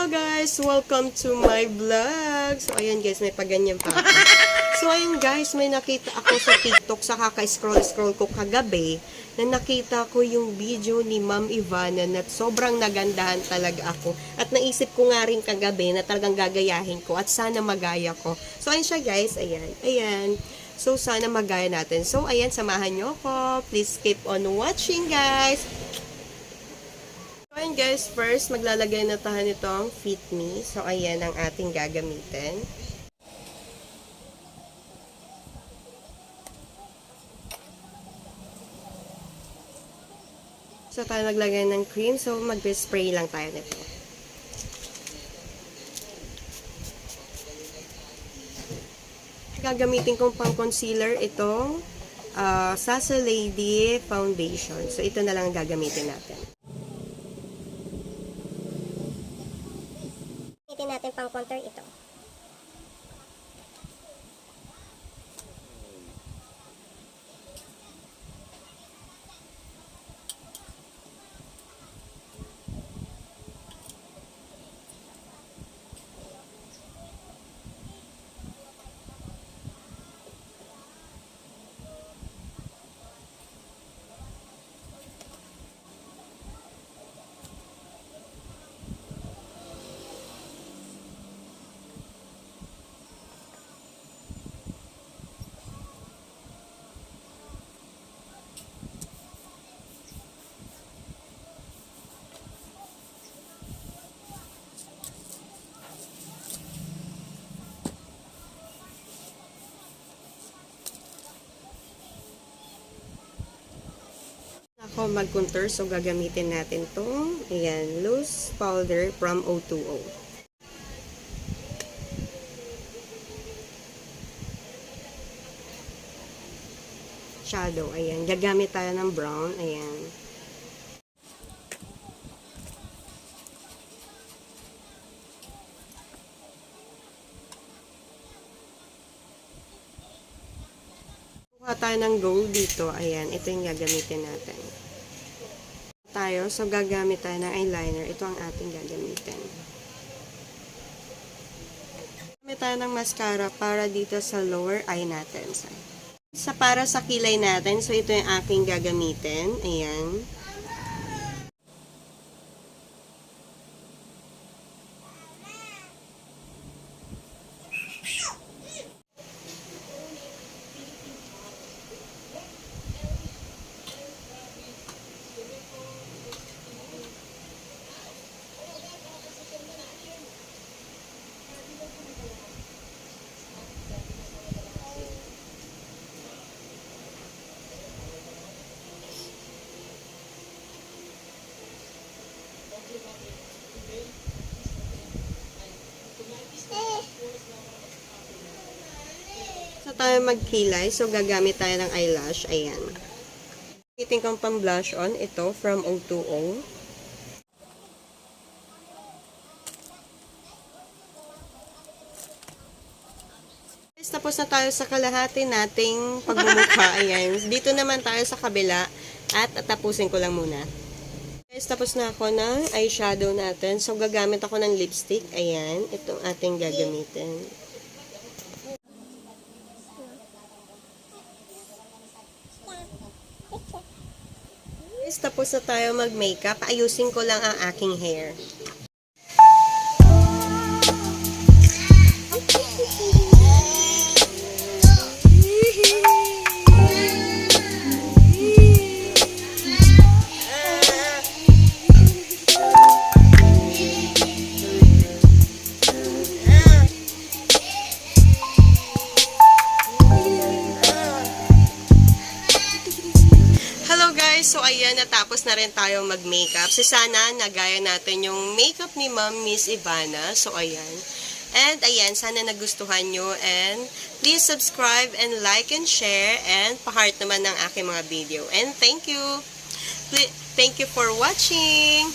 Hello guys! Welcome to my vlog! So ayan guys, may paganyan pa ako. So ayun guys, may nakita ako sa TikTok sa kaka-scroll ko kagabi na nakita ko yung video ni Ma'am Ivana na sobrang nagandahan talaga ako. At naisip ko nga rin kagabi na talagang gagayahin ko at sana magaya ko. So ayun siya guys, ayan. So sana magaya natin. So ayan, samahan nyo ako. Please keep on watching guys! So, ayan guys, first maglalagay na tayo nitong Fit Me. So, ayan ang ating gagamitin. So, tayo naglagay ng cream. So, mag-spray lang tayo nito. Gagamitin kong pang concealer itong Sasa Lady Foundation. So, ito na lang gagamitin natin. Natin pang contour ito. Ako mag-contour, so gagamitin natin tong ayan, loose powder from O2O. Shadow, ayan. Gagamit tayo ng brown, ayan. Kuha tayo ng gold dito, ayan. Ito yung gagamitin natin. So gagamit tayo ng eyeliner. Ito ang ating gagamitin. Gagamit tayo ng mascara para dito sa lower eye natin. Para sa kilay natin, so ito yung aking gagamitin. Ayan. So, tayo magkilay. So, gagamit tayo ng eyelash. Ayan. Gamitin kong pang blush on. Ito, from O2O. Tapos na tayo sa kalahati nating pagmumukha. Ayan. Dito naman tayo sa kabila. At tapusin ko lang muna. Guys, tapos na ako ng eyeshadow natin. So, gagamit ako ng lipstick. Ayan. Itong ating gagamitin. Guys, tapos na tayo mag-makeup. Ayusin ko lang ang aking hair. So, ayan, natapos na rin tayo mag-makeup. So, sana nagaya natin yung makeup ni Ma'am Miss Ivana. So, ayan. And, ayan, sana nagustuhan nyo. And, please subscribe and like and share. And, pa-heart naman ng aking mga video. And, thank you. Thank you for watching.